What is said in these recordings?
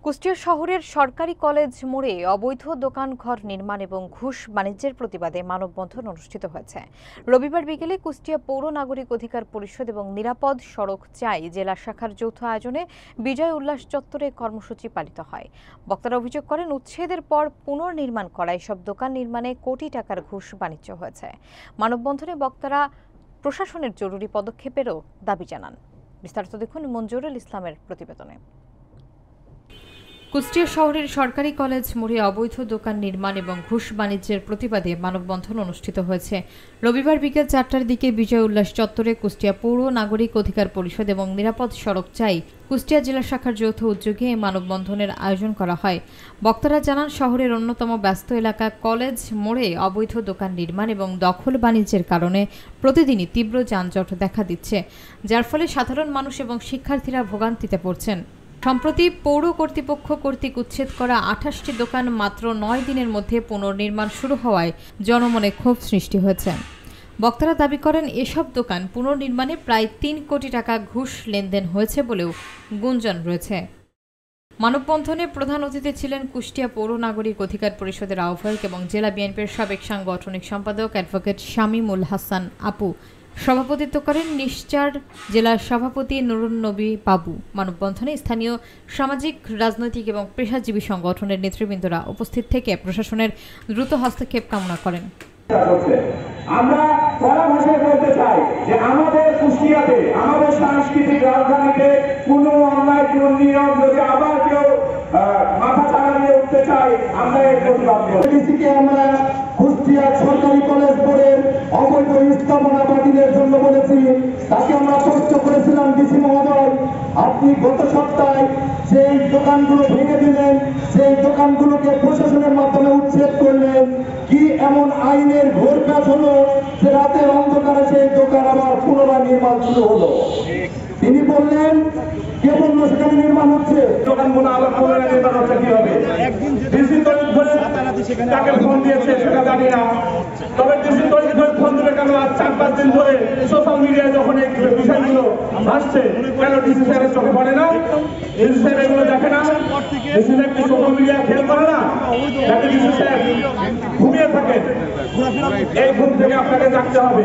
কুষ্টিয়া শহরের সরকারি কলেজ মোড়ে অবৈধ দোকানঘর নির্মাণ এবং ঘুষ বাণিজ্যের প্রতিবাদে মানববন্ধন অনুষ্ঠিত হয়েছে। রবিবার বিকেলে কুষ্টিয়া পৌর নাগরিক অধিকার পরিষদ এবং নিরাপদ সড়ক চাই জেলা শাখার যৌথ আয়োজনে বিজয় উল্লাস চত্বরে কর্মসূচি পালিত হয়। বক্তারা অভিযোগ করেন, উচ্ছেদের পর পুনর্নির্মাণ করা এসব দোকান নির্মাণে কোটি টাকার ঘুষ বাণিজ্য হয়েছে। মানববন্ধনে বক্তারা প্রশাসনের জরুরি পদক্ষেপেরও দাবি জানান। বিস্তারিত দেখুন মঞ্জুরুল ইসলামের প্রতিবেদনে। কুষ্টিয়া শহরের সরকারি কলেজ মোড়ে অবৈধ দোকান নির্মাণ এবং ঘুষ বাণিজ্যের প্রতিবাদে মানববন্ধন অনুষ্ঠিত হয়েছে। রবিবার বিকেল 4টার দিকে বিজয় উল্লাস চত্বরে কুষ্টিয়া পৌর নাগরিক অধিকার পরিষদ এবং নিরাপদ সড়ক চাই কুষ্টিয়া জেলা শাখার যৌথ উদ্যোগে এই মানববন্ধনের আয়োজন করা হয়। বক্তারা জানান, শহরের অন্যতম ব্যস্ত এলাকা কলেজ মোড়ে অবৈধ দোকান নির্মাণ এবং দখল বাণিজ্যের কারণে প্রতিদিনই তীব্র যানজট দেখা দিচ্ছে, যার ফলে সাধারণ মানুষ এবং শিক্ষার্থীরা ভোগান্তিতে পড়ছেন। সম্প্রতি পৌর কর্তৃপক্ষ কর্তৃক উচ্ছেদ করা 28টি দোকান মাত্র 9 দিনের মধ্যে পুনর্নির্মাণ শুরু হওয়ায় জনমনে ক্ষোভ সৃষ্টি হয়েছে। বক্তারা দাবি করেন, এসব দোকান পুনর্নির্মাণে প্রায় 3 কোটি টাকা ঘুষ লেনদেন হয়েছে বলেও গুঞ্জন রয়েছে। মানববন্ধনে প্রধান অতিথি ছিলেন কুষ্টিয়া পৌর নাগরিক অধিকার পরিষদের আহ্বায়ক এবং জেলা বিএনপির সাবেক সাংগঠনিক সম্পাদক অ্যাডভোকেট শামীমুল হাসান আপু। সভাপতিত্ব করেন নিশ্চার জেলার সভাপতি নুরুন নবী বাবু। মানববন্ধনে স্থানীয় সামাজিক, রাজনৈতিক এবং পেশাজীবী সংগঠনের নেতৃবৃন্দরা উপস্থিত থেকে প্রশাসনের দ্রুত হস্তক্ষেপ কামনা করেন। আমরা কড়া ভাষায় বলতে চাই যে আমাদের কুষ্টিয়াতে, আমাদের সাংস্কৃতিক রাজধানীতে কোনো অন্যায়, কোনো নিয়ম যদি আবার কেউ মাথা চাড়া দিয়ে উঠতে চায়, আমরা এর প্রতিবাদ করব। আমরা কুষ্টিয়া সরকারি কলেজ বোর্ডের অবৈধ স্থাপনা বাতিলের জন্য বলেছি, তাকে আমরা প্রশ্ন করেছিলাম, ডিসি মহোদয়, আপনি গত সপ্তাহে সেই দোকানগুলো ভেঙে দিলেন, সেই দোকানগুলোকে প্রশাসনের মাধ্যমে উচ্ছেদ করলেন, কি এমন আইনের ঘোর কাজ হলো যে রাতের অন্ধকারে সেই দোকান আবার পুনরায় নির্মাণ শুরু হলো? তিনি বললেন, কে বলল সেখানে নির্মাণ হচ্ছে? দোকানগুলো আবার পুনরায় নির্মাণ হচ্ছে কি হবে? ডিসি তরিক ধরে তাকে ফোন দিয়েছে সেটা জানি না, তবে ডিসি তরিক ধরে ফোন দেবে কেন? আজ 4-5 দিন ধরে সোশ্যাল মিডিয়ায় যখন এই বিষয়গুলো আসছে, কেন ডিসি সাহেবের চোখে পড়ে না? ডিসি সাহেব এগুলো দেখে না? ডিসি সাহেব কি সোশ্যাল মিডিয়া খেয়াল করে না? যাতে ডিসি সাহেব ঘুমিয়ে থাকে, এই ঘুম থেকে আপনাকে জাগতে হবে।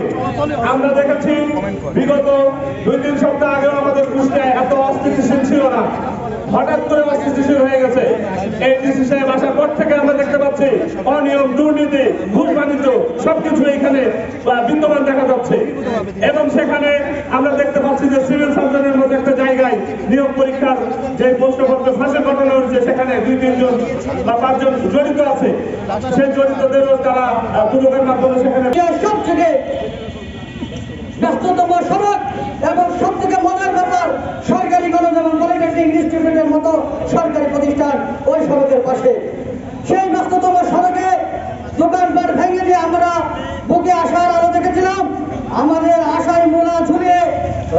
আমরা দেখেছি বিগত 2-3 সপ্তাহ আগেও আমাদের কুষ্টিয়ায় এত অস্থিতিশীল ছিল না, হঠাৎ করে অস্থিতিশীল হয়ে গেছে। এই ডিসি সাহেব আসার পর থেকে আমরা দেখতে পাচ্ছি অনিয়ম, দুর্নীতি, ঘুষ বাণিজ্য সবকিছু এখানে বিদ্যমান দেখা যাচ্ছে। এবং সেখানে আমরা দেখতে পাচ্ছি যে সিভিল সার্জনের মতো একটা জায়গায় নিয়োগ পরীক্ষার যে প্রশ্নপত্র ফাঁসের ঘটনা হয়েছে, সেখানে 2-3 জন বা 5 জন জড়িত আছে। সেই জড়িতদেরও তারা দুদকের মাধ্যমে সেখানে সব থেকে ব্যস্ততম সড়ক এবং সব থেকে মজার ব্যাপার, সরকারি কলেজ এবং পলিটেকনিক ইনস্টিটিউটের মতো সরকারি প্রতিষ্ঠান ওই সড়কের পাশে। সেই ব্যস্ততম সড়কে দোকানপাট ভেঙে দিয়ে আমরা বুকে আসার আলো দেখেছিলাম। আমাদের আশায় মোলা ঝুলিয়ে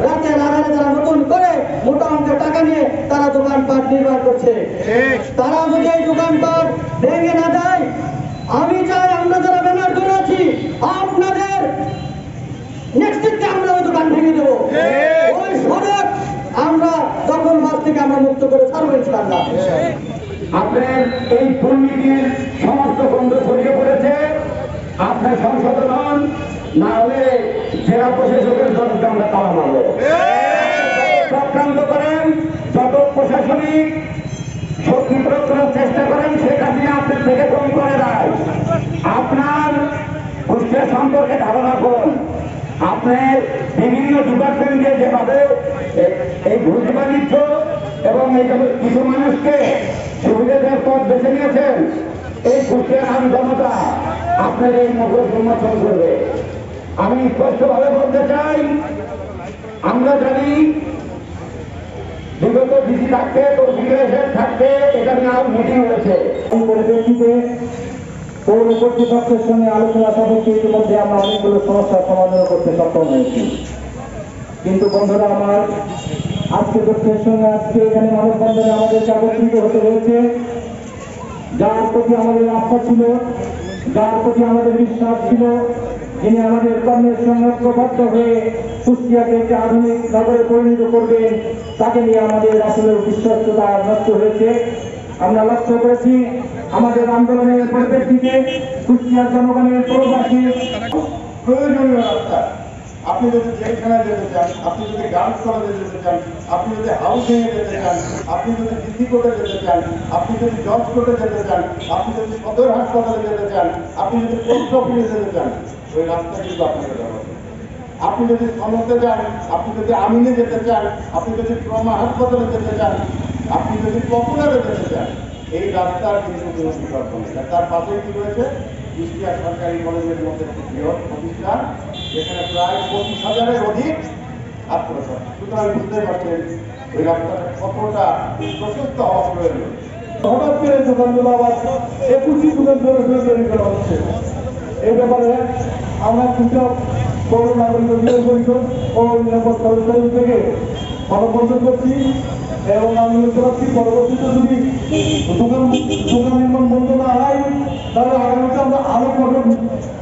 রাতের আধারে তারা নতুন করে মোটা অঙ্কের টাকা নিয়ে তারা দোকানপাট নির্মাণ করছে। তারা যদি এই দোকানপাট ভেঙে না দেয়, আমি চাই আমরা যারা ব্যানার ধরে আছি আপনাদের নেতৃত্বে আমরা ওই দোকান ভেঙে দেবো। ওই সড়ক আমরা দখলবাজ থেকে আমরা মুক্ত করে ছাড়বো ইনশাআল্লাহ। আপনার এই দুর্নীতির সমস্ত গন্ধ ছড়িয়ে পড়েছে, আপনার সংশোধন হন, না হলে জেলা প্রশাসকের দলকে আমরা তালা মারব। চক্রান্ত করেন, যত প্রশাসনিক শক্তি প্রয়োগ করার চেষ্টা করেন, সেটা দিয়ে আপনার থেকে কম করে দেয়। আপনার কুষ্টিয়া সম্পর্কে ধারণা করুন, আপনার বিভিন্ন ডিপার্টমেন্টে যেভাবে এই ঘুষ বাণিজ্য এবং কিছু মানুষকে সুবিধা দেওয়ার পথ বেছে নিয়েছেন, এই কুষ্টিয়ার আম জনতা আপনার এই মুখোশ উন্মোচন করবে। আমি স্পষ্টভাবে বলতে চাই, আমরা জানি বিগত ডিসি থাকতে, থাকতে এটা নিয়ে আরো মিটিং হয়েছে। এই পরিপ্রেক্ষিতে পৌর কর্তৃপক্ষের সঙ্গে আলোচনা সাপেক্ষে ইতিমধ্যে আমরা অনেকগুলো সমস্যার সমাধান করতে সক্ষম হয়েছি। কিন্তু বন্ধুরা আমার, আজকে তথ্যের সঙ্গে আজকে এখানে মানববন্ধনে আমাদেরকে একত্রিত হতে হয়েছে, যার প্রতি আমাদের আস্থা ছিল, যার প্রতি আমাদের বিশ্বাস ছিল, যিনি আমাদের কর্মের সঙ্গে ঐক্যবদ্ধ হয়ে কুষ্টিয়াকে একটি আধুনিক নগরে পরিণত করবেন, তাকে নিয়ে আমাদের আসলে বিশ্বস্ততা নষ্ট হয়েছে। আমরা লক্ষ্য করেছি আমাদের আন্দোলনের পরিপ্রেক্ষিতে কুষ্টিয়ার জনগণের প্রবাসী প্রয়োজনীয় রাস্তা, আপনি যদি জেলখানায় যেতে চান, আপনি যদি গার্লস কলেজে যেতে চান, আপনি যদি হাউসিং এ যেতে চান, আপনি যদি ডিসি কোর্টে যেতে চান, আপনি যদি জজ কোর্টে যেতে চান, আপনি যদি সদর হাসপাতালে যেতে চান, আপনি যদি পোস্ট অফিসে যেতে চান, ওই রাস্তা কিন্তু আপনাকে দেওয়া হবে। আপনি যদি সনদে যান, আপনি যদি আমিনে যেতে চান, আপনি যদি ট্রমা হাসপাতালে যেতে চান, আপনি যদি পপুলারে যেতে চান, এই রাস্তার কিন্তু কোনো বিকল্প নেই। তার পাশেই কি রয়েছে? কুষ্টিয়া সরকারি কলেজের মধ্যে একটি বৃহৎ প্রতিষ্ঠান, যেখানে প্রায় 25,000-এর অধিক ছাত্র ছাত্রী। সুতরাং বুঝতে পারছেন ওই রাস্তাটা কতটা প্রশস্ত হওয়া প্রয়োজন। হঠাৎ করে দোকানগুলো আবার 21টি দোকান তৈরি করা হচ্ছে। এই ব্যাপারে আমরা কৃষক পৌর নাগরিক অধিকার পরিষদ ও নিরাপত্তা কর্মচারী থেকে মানববন্ধন করছি এবং আমি বলতে পারছি পরবর্তীতে যদি দোকান নির্মাণ বন্ধ না হয় তাহলে আগামীতে আমরা আরো কঠোর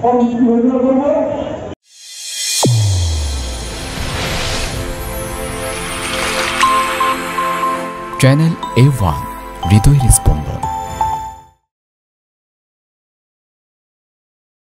কর্মসূচি ঘোষণা করবো। চ্যানেল A1 হৃদয়ের স্পন্দন।